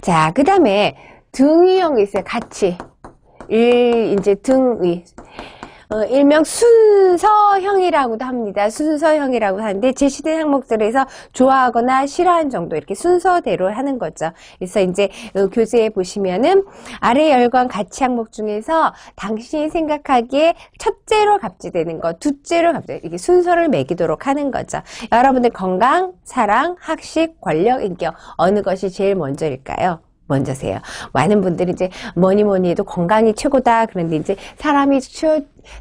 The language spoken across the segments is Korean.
자, 그 다음에 등위형이 있어요. 같이. 이제 등위. 일명 순서형이라고도 합니다. 순서형이라고 하는데 제시된 항목들에서 좋아하거나 싫어하는 정도 이렇게 순서대로 하는 거죠. 그래서 이제 교재에 보시면은 아래 열과 같이 항목 중에서 당신이 생각하기에 첫째로 갑지되는 거, 둘째로 갑지되는 거, 이게 순서를 매기도록 하는 거죠. 여러분들 건강, 사랑, 학식, 권력, 인격 어느 것이 제일 먼저일까요? 먼저세요. 많은 분들이 이제 뭐니 해도 건강이 최고다. 그런데 이제 사람이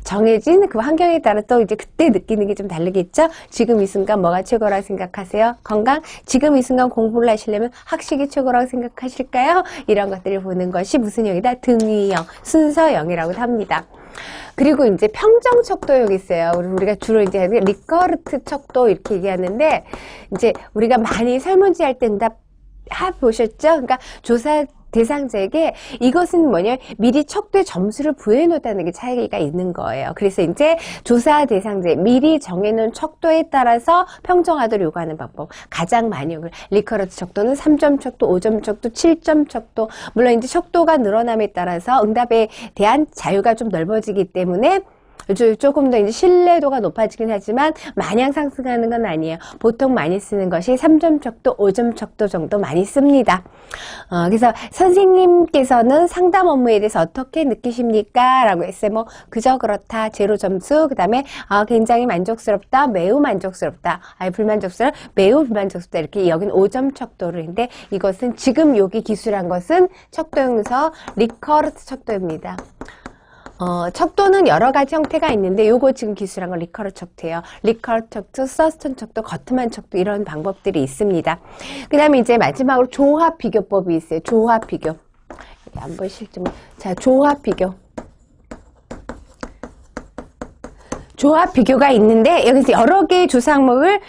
정해진 그 환경에 따라 또 이제 그때 느끼는 게 좀 다르겠죠? 지금 이 순간 뭐가 최고라고 생각하세요? 건강? 지금 이 순간 공부를 하시려면 학식이 최고라고 생각하실까요? 이런 것들을 보는 것이 무슨 형이다? 등위형, 순서형이라고 합니다. 그리고 이제 평정 척도형이 있어요. 우리가 주로 이제 리커르트 척도 이렇게 얘기하는데, 이제 우리가 많이 설문지 할 때 응답 보셨죠? 그러니까 조사 대상자에게 이것은 뭐냐, 미리 척도의 점수를 부여해 놓다는 게 차이가 있는 거예요. 그래서 이제 조사 대상자에 미리 정해놓은 척도에 따라서 평정하도록 요구하는 방법. 가장 많이 리커러트 척도는 3점 척도, 5점 척도, 7점 척도. 물론 이제 척도가 늘어남에 따라서 응답에 대한 자유가 좀 넓어지기 때문에 조금 더 이제 신뢰도가 높아지긴 하지만 마냥 상승하는 건 아니에요. 보통 많이 쓰는 것이 3점 척도, 5점 척도 정도 많이 씁니다. 그래서 선생님께서는 상담 업무에 대해서 어떻게 느끼십니까? 라고 했어요. 뭐 그저 그렇다, 제로 점수, 그 다음에 굉장히 만족스럽다, 매우 만족스럽다, 불만족스럽다, 매우 불만족스럽다, 이렇게 여긴 5점 척도를 했는데, 이것은 지금 여기 기술한 것은 척도형에서 리커러트 척도입니다. 척도는 여러 가지 형태가 있는데 요거 지금 기술한 건 리커러트 척도예요. 리커러트 척도, 서스턴 척도, 거트만 척도 이런 방법들이 있습니다. 그 다음에 이제 마지막으로 조합 비교법이 있어요. 조합 비교. 안 보이실 좀. 자, 조합 비교. 조합 비교가 있는데 여기서 여러 개의 조사 항목을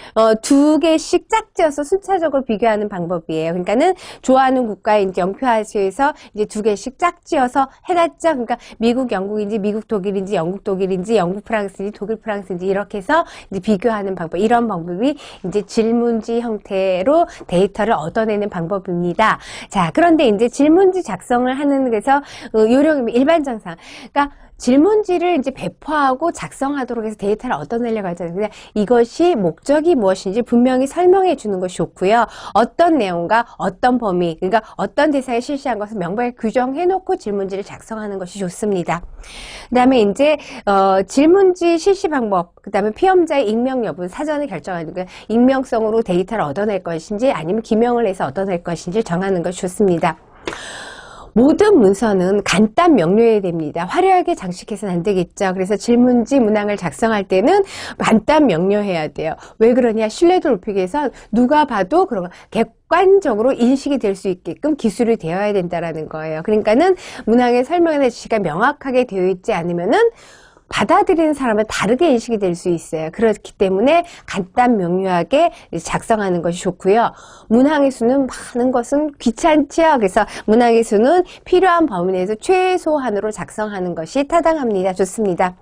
두 개씩 짝지어서 순차적으로 비교하는 방법이에요. 그러니까는 좋아하는 국가에 이제 영표하시에서 이제 두 개씩 짝지어서 해놨죠. 그러니까 미국 영국인지 미국 독일인지 영국 독일인지 영국 프랑스인지 독일 프랑스인지 이렇게 해서 이제 비교하는 방법. 이런 방법이 이제 질문지 형태로 데이터를 얻어내는 방법입니다. 자, 그런데 이제 질문지 작성을 하는 그래서 요령이 일반 정상. 그러니까 질문지를 이제 배포하고 작성하도록 해서 데이터를 얻어내려고 하잖아요. 그냥 이것이 목적이 무엇인지 분명히 설명해 주는 것이 좋고요. 어떤 내용과 어떤 범위, 그러니까 어떤 대상에 실시한 것을 명백하게 규정해 놓고 질문지를 작성하는 것이 좋습니다. 그 다음에 이제 질문지 실시 방법, 그 다음에 피험자의 익명 여부는 사전에 결정하는 거예요. 익명성으로 데이터를 얻어낼 것인지 아니면 기명을 해서 얻어낼 것인지 정하는 것이 좋습니다. 모든 문서는 간단 명료해야 됩니다. 화려하게 장식해서는 안 되겠죠. 그래서 질문지 문항을 작성할 때는 간단 명료해야 돼요. 왜 그러냐? 신뢰도를 높이기 위해서 누가 봐도 그런 거 객관적으로 인식이 될 수 있게끔 기술이 되어야 된다라는 거예요. 그러니까는 문항의 설명이나 지시가 명확하게 되어 있지 않으면은 받아들이는 사람은 다르게 인식이 될 수 있어요. 그렇기 때문에 간단 명료하게 작성하는 것이 좋고요. 문항의 수는 많은 것은 귀찮지요. 그래서 문항의 수는 필요한 범위 내에서 최소한으로 작성하는 것이 타당합니다. 좋습니다.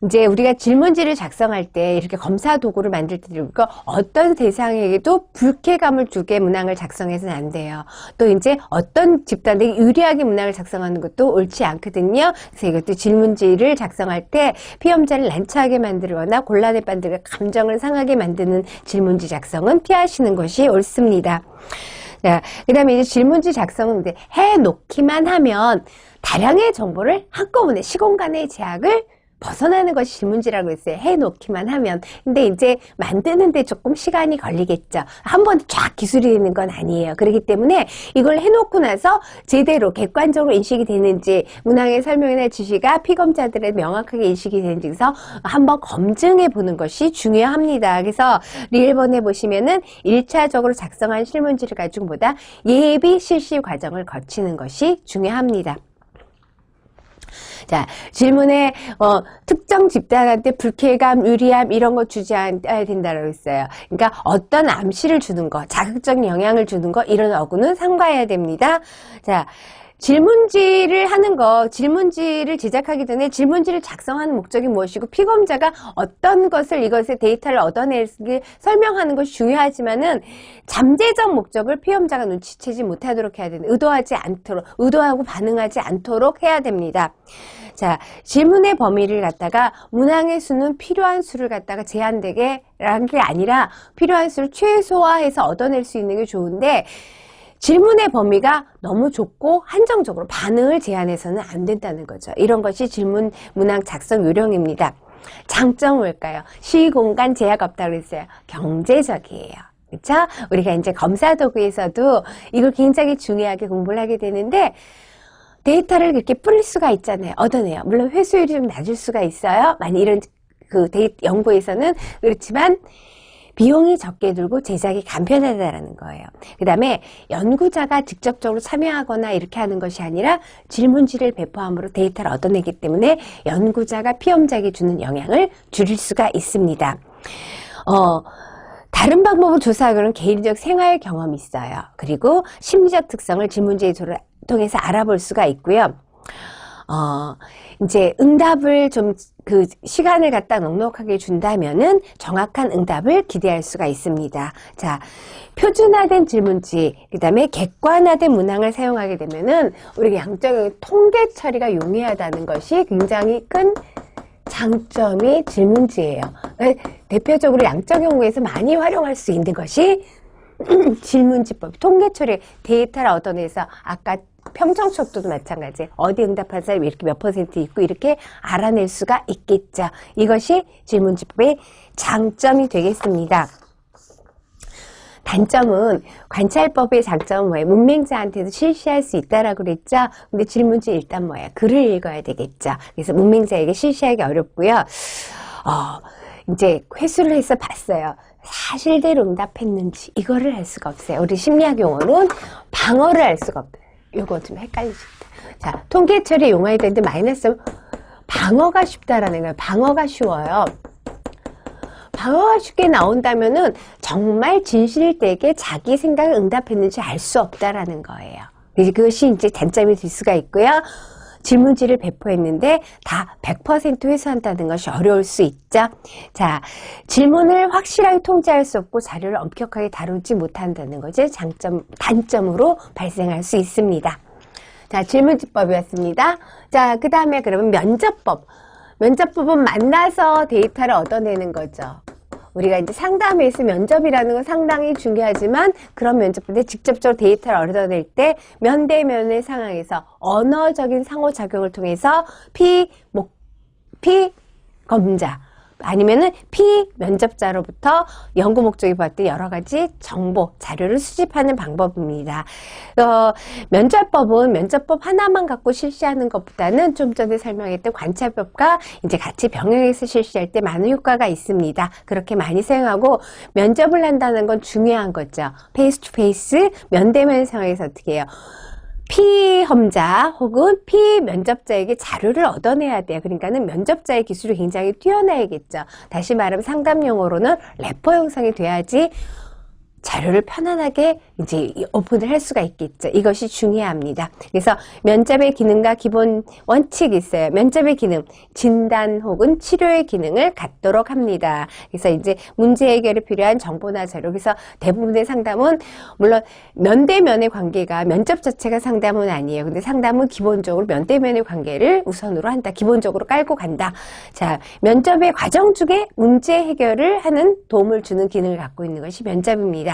이제 우리가 질문지를 작성할 때 이렇게 검사 도구를 만들 때 어떤 대상에게도 불쾌감을 주게 문항을 작성해서는 안 돼요. 또 이제 어떤 집단에게 유리하게 문항을 작성하는 것도 옳지 않거든요. 그래서 이것도 질문지를 작성할 때 피험자를 난처하게 만들거나 곤란에 빠지게 감정을 상하게 만드는 질문지 작성은 피하시는 것이 옳습니다. 자, 그 다음에 이제 질문지 작성은 이제 해놓기만 하면 다량의 정보를 한꺼번에 시공간의 제약을 벗어나는 것이 질문지라고 했어요. 해놓기만 하면. 근데 이제 만드는데 조금 시간이 걸리겠죠. 한 번에 쫙 기술이 되는 건 아니에요. 그렇기 때문에 이걸 해놓고 나서 제대로 객관적으로 인식이 되는지, 문항의 설명이나 지시가 피검자들의 명확하게 인식이 되는지에서 한번 검증해 보는 것이 중요합니다. 그래서 리일본에 보시면은 1차적으로 작성한 실문지를 가지고 보다 예비 실시 과정을 거치는 것이 중요합니다. 자, 질문에 특정 집단한테 불쾌감, 유리함 이런 거 주지 않아야 된다고 했어요. 그러니까 어떤 암시를 주는 거, 자극적 영향을 주는 거 이런 어구는 삼가해야 됩니다. 자, 질문지를 하는 거, 질문지를 제작하기 전에 질문지를 작성하는 목적이 무엇이고 피검자가 어떤 것을 이것의 데이터를 얻어낼지 설명하는 것이 중요하지만은 잠재적 목적을 피검자가 눈치채지 못하도록 해야 되는, 의도하지 않도록, 의도하고 반응하지 않도록 해야 됩니다. 자, 질문의 범위를 갖다가 문항의 수는 필요한 수를 갖다가 제한되게 라는 게 아니라 필요한 수를 최소화해서 얻어낼 수 있는 게 좋은데 질문의 범위가 너무 좁고 한정적으로 반응을 제한해서는 안 된다는 거죠. 이런 것이 질문 문항 작성 요령입니다. 장점은 뭘까요? 시공간 제약 없다고 그랬어요. 경제적이에요. 그렇죠? 우리가 이제 검사 도구에서도 이걸 굉장히 중요하게 공부를 하게 되는데 데이터를 그렇게 뿌릴 수가 있잖아요. 얻어내요. 물론 회수율이 좀 낮을 수가 있어요. 많이 이런 그 연구에서는 그렇지만 비용이 적게 들고 제작이 간편하다라는 거예요. 그 다음에 연구자가 직접적으로 참여하거나 이렇게 하는 것이 아니라 질문지를 배포함으로 데이터를 얻어내기 때문에 연구자가 피험자에게 주는 영향을 줄일 수가 있습니다. 다른 방법으로 조사하고는 개인적 생활 경험이 있어요. 그리고 심리적 특성을 질문지에 통해서 알아볼 수가 있고요. 이제 응답을 좀 그 시간을 갖다 넉넉하게 준다면은 정확한 응답을 기대할 수가 있습니다. 자, 표준화된 질문지, 그 다음에 객관화된 문항을 사용하게 되면은 우리가 양적인 통계 처리가 용이하다는 것이 굉장히 큰 장점이 질문지예요. 대표적으로 양적 연구에서 많이 활용할 수 있는 것이 질문지법, 통계 처리, 데이터를 얻어내서 아까 평정속도도 마찬가지. 어디 응답한 사람이 이렇게 몇 퍼센트 있고 이렇게 알아낼 수가 있겠죠. 이것이 질문지법의 장점이 되겠습니다. 단점은 관찰법의 장점은 뭐예요? 문맹자한테도 실시할 수 있다라고 그랬죠. 근데 질문지 일단 뭐예요? 글을 읽어야 되겠죠. 그래서 문맹자에게 실시하기 어렵고요. 이제 회수를 해서 봤어요. 사실대로 응답했는지 이거를 할 수가 없어요. 우리 심리학 용어는 방어를 할 수가 없어요. 요거 좀 헷갈리십니다. 자, 통계 처리 용어에 대한데 마이너스 방어가 쉽다라는 거예요. 방어가 쉬워요. 방어가 쉽게 나온다면은 정말 진실되게 자기 생각을 응답했는지 알 수 없다라는 거예요. 그것이 이제 단점이 될 수가 있고요. 질문지를 배포했는데 다 100% 회수한다는 것이 어려울 수 있죠. 자, 질문을 확실하게 통제할 수 없고 자료를 엄격하게 다루지 못한다는 것이 단점으로 발생할 수 있습니다. 자, 질문지법이었습니다. 자, 그 다음에 그러면 면접법. 면접법은 만나서 데이터를 얻어내는 거죠. 우리가 이제 상담에서 면접이라는 건 상당히 중요하지만 그런 면접인데 직접적으로 데이터를 얻어낼 때 면대면의 상황에서 언어적인 상호작용을 통해서 피검자 아니면은 피면접자로부터 연구 목적이 봤던 여러 가지 정보, 자료를 수집하는 방법입니다. 면접법은 면접법 하나만 갖고 실시하는 것보다는 좀 전에 설명했던 관찰법과 이제 같이 병행해서 실시할 때 많은 효과가 있습니다. 그렇게 많이 사용하고 면접을 한다는 건 중요한 거죠. 페이스 투 페이스, 면대면 상황에서 어떻게 해요? 피험자 혹은 피면접자에게 자료를 얻어내야 돼요. 그러니까는 면접자의 기술이 굉장히 뛰어나야겠죠. 다시 말하면 상담 용어로는 래퍼 형성이 돼야지 자료를 편안하게 이제 오픈을 할 수가 있겠죠. 이것이 중요합니다. 그래서 면접의 기능과 기본 원칙이 있어요. 면접의 기능, 진단 혹은 치료의 기능을 갖도록 합니다. 그래서 이제 문제 해결에 필요한 정보나 자료, 그래서 대부분의 상담은 물론 면대면의 관계가 면접 자체가 상담은 아니에요. 근데 상담은 기본적으로 면대면의 관계를 우선으로 한다. 기본적으로 깔고 간다. 자, 면접의 과정 중에 문제 해결을 하는 도움을 주는 기능을 갖고 있는 것이 면접입니다.